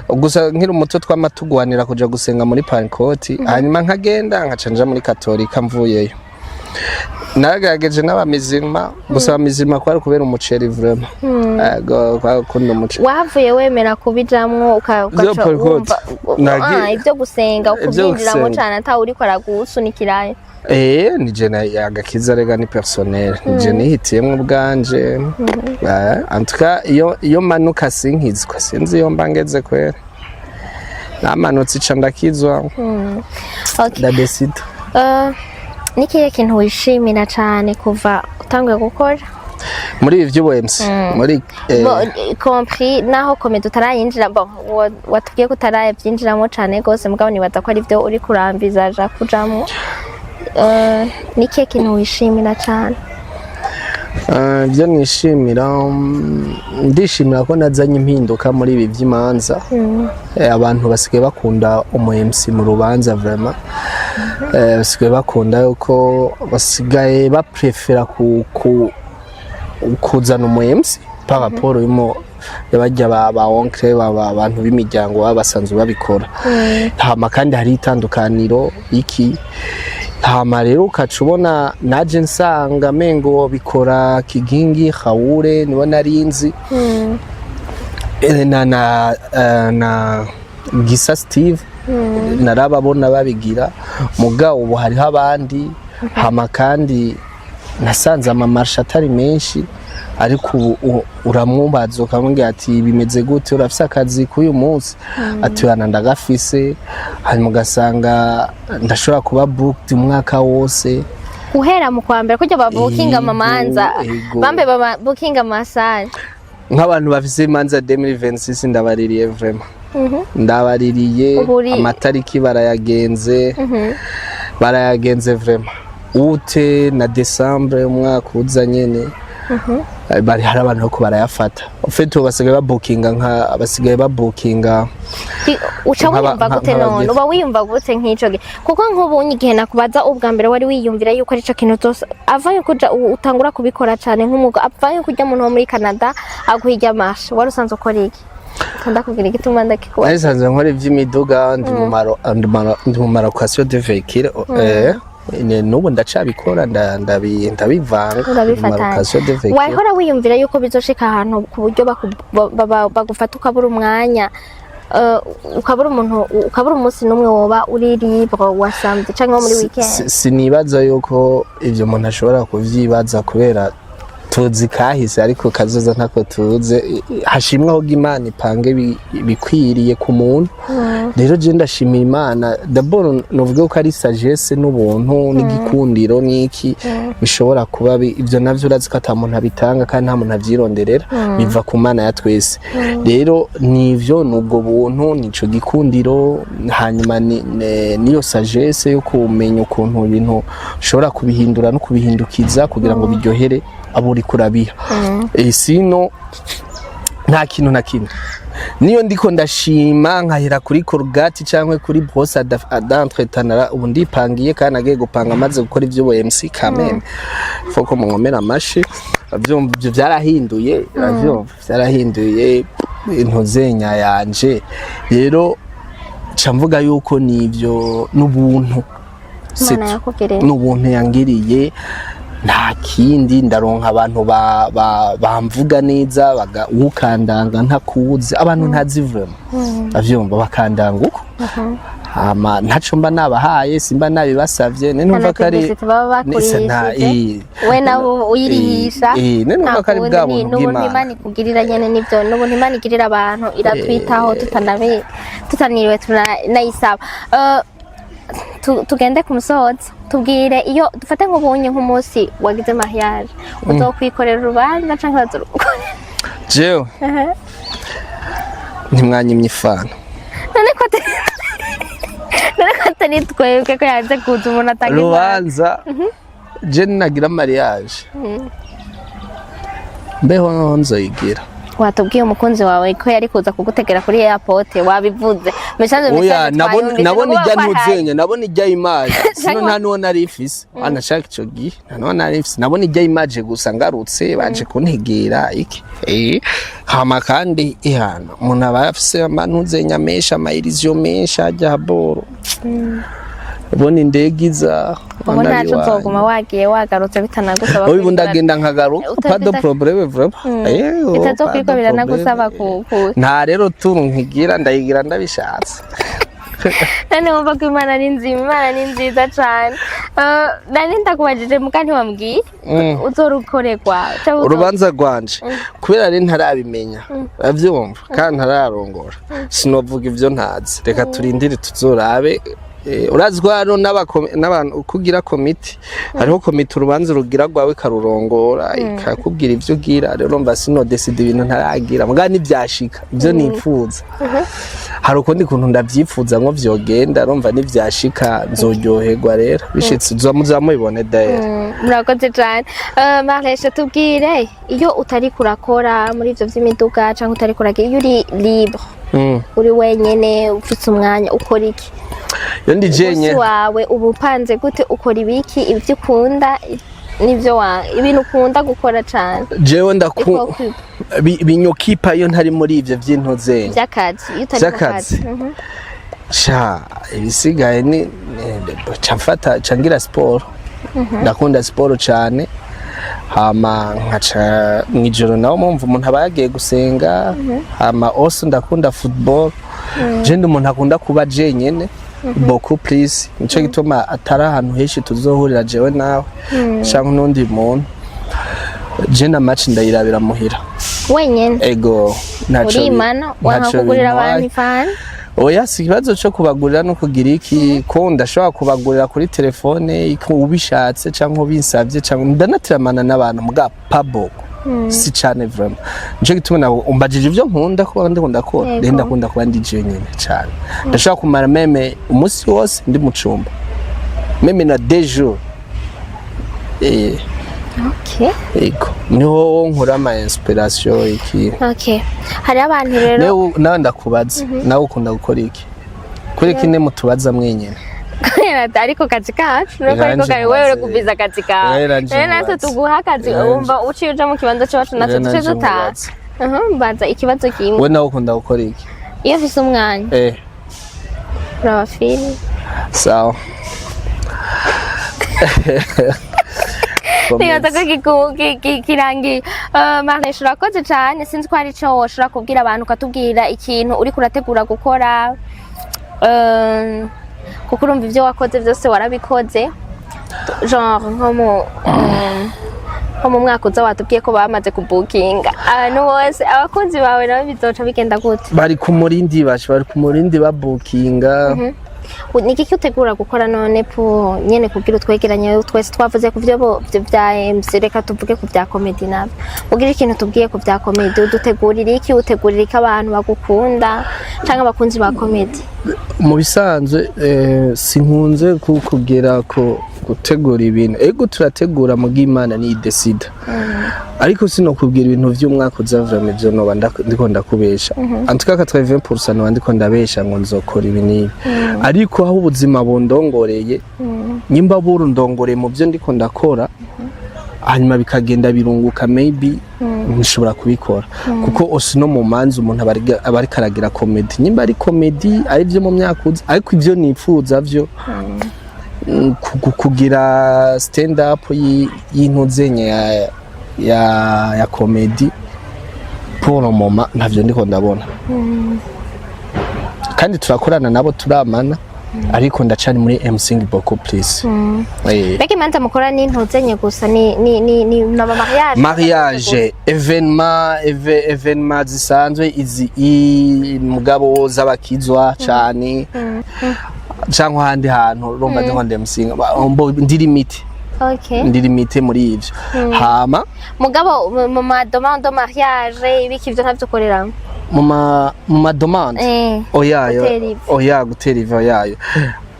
gusa nkiri umuto twama tugwanira kuja gusenga muri panikoti hanyuma nkagenda nkacanja muri katolika mvuyeyo nagerageje n'abamizima gusa abamizima kwari kubera umuceri vraiment kwakunda umuceri wavuye wemera kubijamwo ukaca wumva ivyo gusenga ukubyinjiramo cyane atawe uriko aragusunikirayo nije agakiza rega ni personnel nije nihitiyemwo bwanje en tout cas iyo manuka sinkizwa sinzi iyo mbangeze kwera namanutse ica ndakizwa ndadesida nikiye kintu wishimira cyane kuva utanguye gukora muri ivyo MC muri compris naho komedi utarayinjira watubwiye ko utarabyinjiramo cyane gose mugabo nibaza ko ari byo uri kurambiza aja kujamo nikiye kintu wishimira cyane ibyo nishimira ndishimira ko nazanye impinduka muri ibi by'imanza abantu basigaye bakunda umu MC mu rubanza vraiment basigaye bakunda yuko basigaye baprefera kuzana umu MC par rapport yumo yabajya ba oncle abantu b'imiryango basanzwe babikora. Hama kandi hari itandukaniro iki hama rero ukacubona naje nsanga mengo bikora Kigingi Haure nibo narinzi na Gisa Steve narababona babigira mugabo ubu hariho abandi hama kandi nasanze amamarche atari menshi ariko uramwumbaza ukamubwira ati bimeze gute urafise akazi k'uyu munsi ati yana ndagafise hanyuma ugasanga ndashobora kuba booked umwaka wose uhera mu kwa mbere kujya babukinga amamanza bambe baba bookinga amasale nk'abantu bafise imanza 2026 ndabaririye vraiment ndabaririye amatariki barayagenze vraiment ute na December umwaka uza nyene bari hari abantu ko barayafata ufite basigaye babukinga uca wiyumva gute none uba wiyumva gute nk'ico kuko nk'ubunye igihe nakubaza ubwa mbere wari wiyumvira yuko ari cyo kintu cyose avayo kuja utangura kubikora cyane nk'umugo avayo kujya umuntu wo muri Canada aguhijya marche wari usanzwe ukora iki kanda kugira igituma ndakikuba arisanzwe nkora ivy'imiduga ndi mu marocation de véhicule nubu ndacabikora ndabivanga wahora wiyumvira yuko bizoshika ahantu ku buryo bagufata ukabura umwanya ukabura umunsi numwe woba uri libre wasamye canke muri weekend sinibaza yuko ivyo umuntu ashobora kuvyibaza kubera tuzi kahise ariko kazoza ntako tuze hashimwaho Imana ipange bikwiriye ku muntu rero je ndashimira Imana d'abord novuga ko ari sagesse n'ubuntu n'igikundiro n'iki bishobora kuba ivyo navyo urazi ko ata muntu abitanga kandi nta muntu avyironderera biva ku Mana ya twese rero nivyo nubwo buntu nico gikundiro hanyuma niyo sagesse yo kumenya ukuntu ibintu ushobora kubihindura no kubihindukiza kugira ngo biryohere aburi kurabiha sino nta kintu na kimwe niyo ndiko ndashima nkahera kuri Colgate cyangwa kuri brosse d'entretien ubu ndipangiye kandi agiye gupanga maze gukora ivyo MC kameme foko mwomera amashi byo byarahinduye byarahinduye intozenya yanje rero camvuga yuko nivyo n'ubuntu n'ubuntu yangiriye nta kindi ndaronka abantu bamvuga neza ukandanga ntakuzi abantu ntazivuremo avyumva bakandanga uko hama ntaco mba nabahaye simba nabibasavye nenumva kari we nabo uyirihisha nenumva kari bwa buntu bw'Imana Imana ikugirira nyene nivyo n'ubuntu Imana igirira abantu iratwitaho tutaniriwe tunayisaba tugende ku musozi tubwire iyo dufate nk'ubunye nk'umunsi wagize mariage uzokwikorera urubanza canke bazorukorera jewe ntimwanyimye ifana none ko atari twebwe ko yaje kuza umuntu atagize urubanza je nagira mariage mbeho nzoyigira watubwiye umukunzi wawe ko yari kuza kugutegera kuri airport wabivuze oya nabona ijya ntuzenya nabona ijya image sino nta nuwo nari ifise anashaka ico gihe nta nuwo nari ifise nabona ijya image gusa ngarutse baje kuntegera iki hama kandi ihana umuntu aba afise amanuzenya mesha amairiziyo mesha ajya boro ubona indegiza ubona naco uzoguma wagiye wagarutse bitanagusaba ubu ndagenda nkagaruka pas de problème vraiment bitazokwiko biranagusaba nta rero turu nkigira ndayigira ndabishatse nane wumva ko Imana ni nziza cyane nani ndakubajije mukandi wambwiye uzorukorerwa urubanza rwanje kubera rero ntarabimenya avyumva kandi ntararongora sinovuga ivyo ntazi reka turindire tuzorabe urazwa hano n'abantu kugira komite hariho komite urubanza rugira rwawe karurongora ikakubwira ivyo ugira rero mba sino decide ibintu ntaragira muga nivyashika ivyo nipfuza hari ukundi kuntu ndavyifuza ngo vyogenda urumva nivyashika nzoryoherwa rero bishitse muzamubibone daera. Murakoze cyane. Marlesh, tubwire iyo utari kurakora muri ivyo vy'imiduga canke utari kuragira iyo uri libre uri wenyene ufite umwanya ukora iki? Iyo ndi jenye wawe uba upanze gute, ukora ibiki, ibyo ukunda nivyo ibintu ukunda gukora cyane? Jewe binyokipa iyo ntari muri ivyo vy'intoze vy'akazi. Iyo utari mu kazi sha ibisigaye ni camfata cangira sport. Ndakunda sport cyane, hama nkaca mwijoro nawo mumva umuntu aba yagiye gusenga, hama also ndakunda football. Je ndi umuntu akunda kuba jenyene beaucoup plus, nico gituma atari ahantu henshi tuzohurira jewe nawe canke n'undi muntu. Je na match ndayirabira muhira wenyene. Ego urimana wakugurira abantu ifani? Oya, si ikibazo cyo kubagurira no kugira iki, ko ndashobora kubagurira kuri telefone ubishatse canke ubinsavye canke ndanatiramana n'abantu muga pabo si cyane vraiment. Nico gituma nawe umbajije ivyo nkunda ko ndakunda ko ndakunda kuba ndi jenyine cyane. Ndashobora kumara meme umunsi wose ndi mu cumba meme na 2 jours. Okay. Ego niho nkora ama inspiration iki. Okay. Hari abantu rero nawe ndakubaza nawe ukunda gukora iki? Kuri kine mutubaza mwenyene. Ariko kazi kacu nuko ariko kari wewe kubiza kazi kawe. Rero natwe tuguha akazi umva uciye uja mu kibanza cyacu natwe duce dutaha. Mbaza ikibazo kimwe. Wewe nawe ukunda gukora iki? Iyo ufise umwanya. Uraba film. Sawa. Nibaza ko kirangiye. Marlesh, urakoze cyane. Sinzi ko hari ico woshobora kubwira abantu ukatubwira ikintu uri kurategura gukora, kuko urumva ivyo wakoze vyose warabikoze, genre nko mu mwaka uza watubwiye ko bamaze kubukinga abantu bose, abakunzi bawe nabo bizoca bigenda gute? Bari ku murindi babukinga. Ni iki utegura gukora none po nyene kugira utwegeranye twese? Twavuze ku byo bya MC, reka tuvuge ku bya comedy nabo. Ugira ikintu tubwiye ku bya comedy, udutegurira iki? Utegurira iki abantu bagukunda canke abakunzi ba comedy? Mu bisanzwe sinkunze kukugera ko gutegura ibintu, ego turategura mu bw'Imana ni decide, ariko sino kubwira ibintu vy'umwaka uzavura ivyo no ndiko ndakubesha. Antuka 80% no ndiko ndabesha ngo nzokora ibintu, ariko aho ubuzima bundongoreye nyimba burundongoreye mu byo ndiko ndakora, hanyuma bikagenda birunguka, maybe nshobora kubikora. Kuko osino mu manzi umuntu abari karagira comedy, nyimba ari comedy ari byo mu myaka uza, ariko ivyo nipfuza vyo kugira stand up y'intuzenye ya comedy pour le moment ntavyo ndiko ndabona. Kandi turakorana nabo turamana, ariko ndacari muri MCing beaucoup plus. Beke manza mukora n'intuzenye gusa ni naba mariage evenement zisanzwe izi mugabo z'abakizwa cyane cyangwa handi hantu urumva ndiko ndemsinga ndiri miti. Okay. Ndiri miti muri ivyo. Hama mugabo mu demande mariage ibiki ivyo ntavyokorera mu demande oya gutera yayo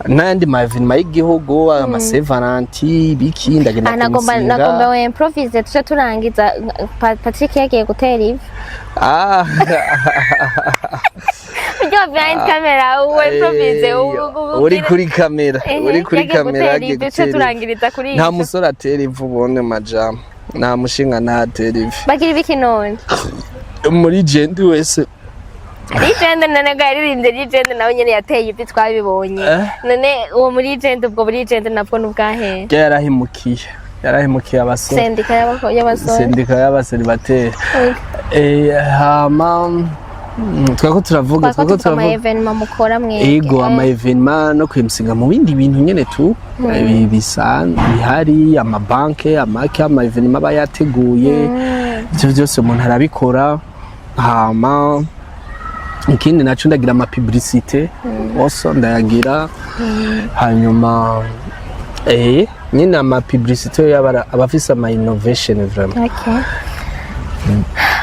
n'andi mavinima y'igihugu amasevaranti biki ndagenda kumusinga. Nagomba we improvise tuce turangiza. Patrick yagiye gutera ivi. Ujya behind camera uwe improvise uri kuri kamera yagiye tuce turangiriza kuri nta musore atera ivu ubone majama, nta mushinga ntatera ivi. Bagira ibiki none muri jendi wese Legend none garirimbye Legend nawe nyene yateye ibyo twabibonye. None uwo muri Legend ubwo muri Legend nabwo nubwahe yarahemukiye abasore. Sendika y'abasore bateye. Hama twako turavuga ama evenement mukora mwe. Ego ama evenement no kwimsinga mu bindi bintu nyene tu bihari amabanke ama evenement bayateguye. Ivyo byose umuntu arabikora. Hama ikindi naco ndagira ama publicité also ndayagira. Hanyuma nyine ama publicité y'abafise ama innovation vraiment. Okay.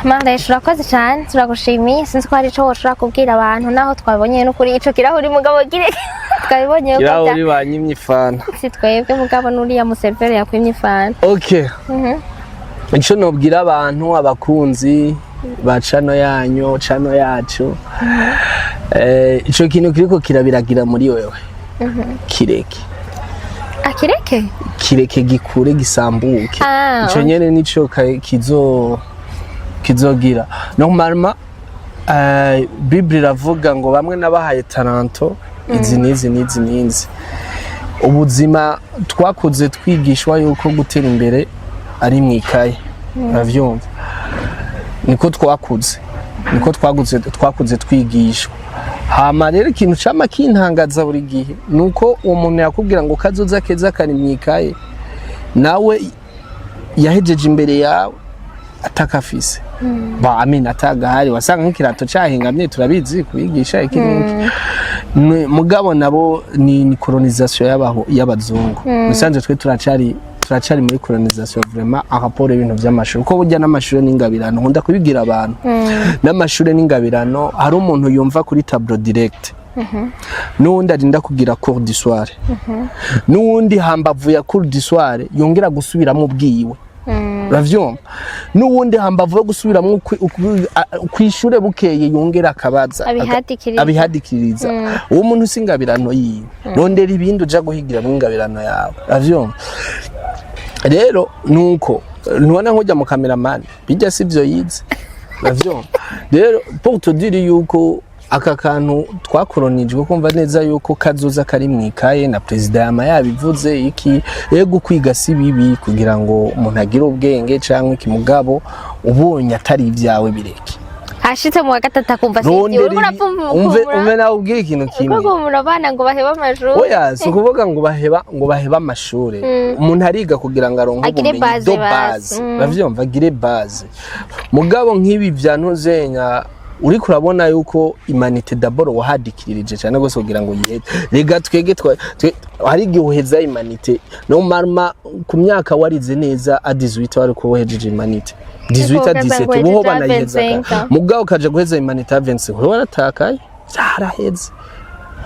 Marlesh urakoze cyane turagushimiye sinzi ko hari ico woshobora kubwira abantu naho twabonye no kuri ico kirahuri mugabo kireke twabibonye ko kirahuri banyimye ifana si twebwe mugabo nuriya muservere yakwimye ifana okay ico nobwira abantu abakunzi ba chano yanyu chano yacu ico kintu kiriko kirabiragira muri wewe kireke kireke gikure gisambuke ico nyene nico kizogira normalement Bible iravuga ngo bamwe nabahaye taranto izi nizi ubuzima twakuze twigishwa yuko gutera imbere ari mwikaye uravyumva niko twakuze twigishwa hama rero ikintu cama kintangaza buri gihe nuko uwo muntu yakubwira ngo kazoza keza kari mwikaye nawe yahejeje imbere yawe atakafise ba amina atagahari wasanga nk'ikirato cahingamye turabizi kubigisha ikintu mugabo nabo ni colonisation y'abazungu musanze twe turacari muri colonisation vraiment ahapore ibintu by'amashuri uko burya n'amashuri n'ingabirano nkunda kubigira abantu n'amashuri n'ingabirano hari umuntu yumva kuri tableau direct n'uwundi arinda kugira cours du soir n'uwundi hambavu ya cours du soir yongera gusubiramo ubwiwe uravyumva n'uwundi hambavu yo gusubiramo kwishure bukeye yongera akabaza abihadikiriza uwo muntu singabirano yiwe nondera ibindi uja guhigira mu ingabirano yawe uravyumva rero nuko ntubona nk'ujya mu cameraman bijya sivyo yize uravyumva rero pour te dire yuko aka kantu twakoronijwe kumva neza yuko kazoza kari mwikaye na president yama yabivuze iki yego kwiga si bibi kugira ngo umuntu agire ubwenge cyangwa ikimugabo ubonye atari ibyawe bireke ashitse mu gatatu akumva sindi umve nawe ubwira ikintu kimwe kuko murabana ngo baheba amashuri oya si kuvuga ngo baheba amashuri umuntu ariga kugira ngo aronke ubumenyi do base bavyumva agire base mugabo nk'ibi bya ntuzenya uri kurabona yuko imanite d'abord wahadikirije cyane gose kugira ngo yiheze rega twege hari gihuheza imanite no marma ku myaka warize neza a 18 wari ko wejeje imanite 18 17 ubu banayeza mugabo kaje guheza imanite a 25 urabona takaye zaraheze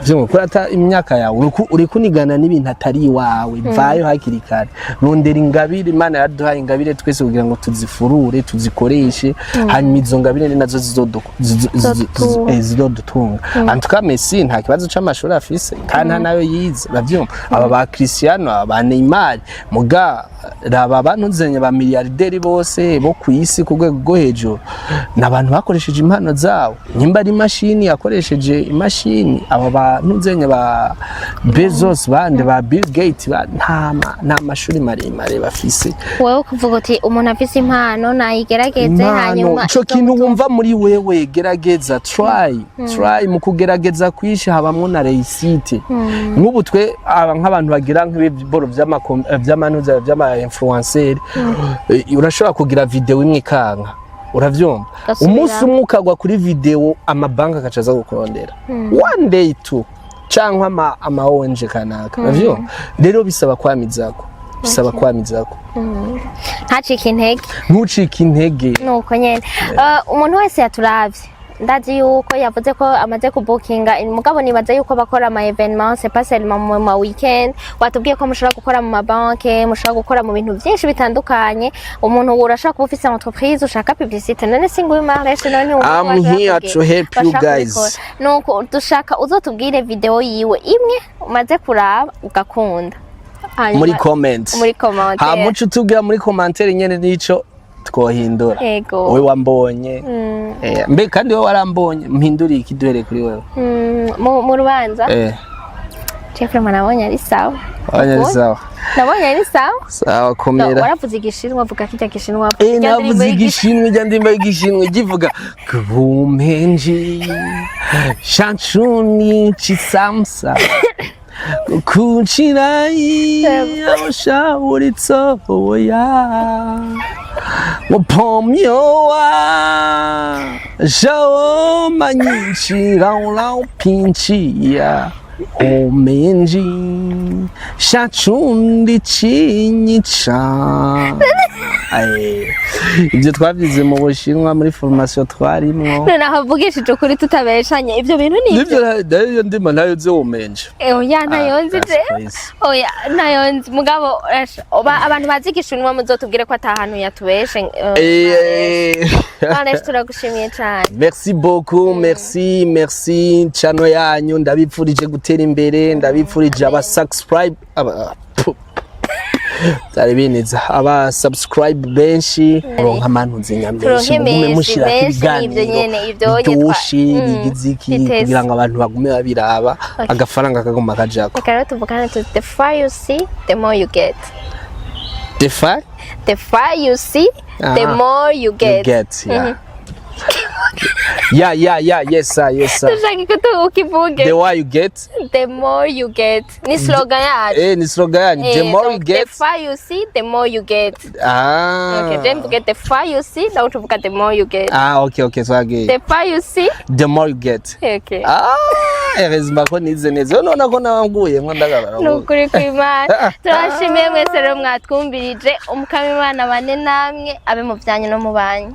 Vyo kurata imyaka yawe uri kunigana n'ibintu atari wawe vayo hakiri kare rondera ingabire Imana yaduhaye ingabire twese kugira ngo tuzifurure tuzikoreshe hanyuma izo ngabire ni nazo zizodutunga antuka Messi nta kibazo c'amashuri afise kandi nayo yize bavyumva aba ba Cristiano aba Neymar muga raba bantu zenye ba milliardaire bose bo kwisi ku rwego rwo hejuru nabantu bakoresheje impano zabo nyimba ari machine yakoresheje imashini aba ntuzenya ba Bezos bande ba Bill Gates nta mashuri maremare bafise wewe kuvuga uti umuntu afise impano nayigerageze hanyuma ico kintu wumva muri wewe gerageza try mu kugerageza kwisha habamwo na réussite nk'ubu twe nk'abantu bagira nk'ibiboro vy'amanuza vy'ama influencer urashobora kugira video imwe kanka uravyumva umunsi umwe ukagwa kuri video amabanka akacaza gukorondera one day two cyangwa ama ONG kanaka uravyumva rero bisaba kwamizako ntucike intege nuko nyene umuntu wese yaturavye ndazi yuko yavuze ko amaze kubukinga mugabo nibaza yuko bakora ama evenement c'est pas seulement mu weekend watubwiye ko mushobora gukora mu mabanke mushobora gukora mu bintu byinshi bitandukanye umuntu urashaka kuba ufise entreprise ushaka publicité none singuye Marlesh none I'm here to help you guys nuko dushaka uzotubwire video yiwe imwe umaze kuraba ugakunda muri comment ha muco tubwira muri commentaire nyene nico twohindura we wambonye mbe kandi we warambonye mpinduri ikiduhere kuri wewe mu rubanza Jeff nabonye ari sawa nabonye ari sawa komera waravuze igishinwa vuga kijya gishinwa navuze igishinwa ijya ndimba igishinwa givuga kumpenji shanchuni chisamsa kuchirai awashauritso ya Wapomyoa Shao manyichi lao pinchi ya Omenji Shachundi chinyicha ibyo twabyize mu Bushinwa muri formation twarimwo none havugishije ukuri tutabeshanye ibyo bintu ni nibyo ndima nayo umenje oya nayonzi je oya nayonzi mugabo abantu bazi Igishinwa muzotubwire ko atahantu yatubeshe Marlesh turagushimiye cyane merci beaucoup merci channel yanyu ndabipfurije gutera imbere ndabipfurije aba subscribe Tari bineza aba subscribe benshi ronka mantu nzinyambeshe mugume mushira ibiganiro bigiziki kugira ngo abantu bagume babiraba agafaranga kagoma kajako Reka tuvugane the far you see the more you get the far you see the more you get yes sir Tushaka ko ukivuge the more you get the more you get ni slogan yacu ni slogan yanyu the more you get the far you see the more you get okay then get the far you see now tuvuga the more you get okay so again the far you see the more you get okay Erezima ko nize neza none ko nabanguye ngo ndagabara nukuri kw'Imana turashimiye mwese rero mwatwumbirije umukama Imana bane namwe abe mu byanyu no mu banyu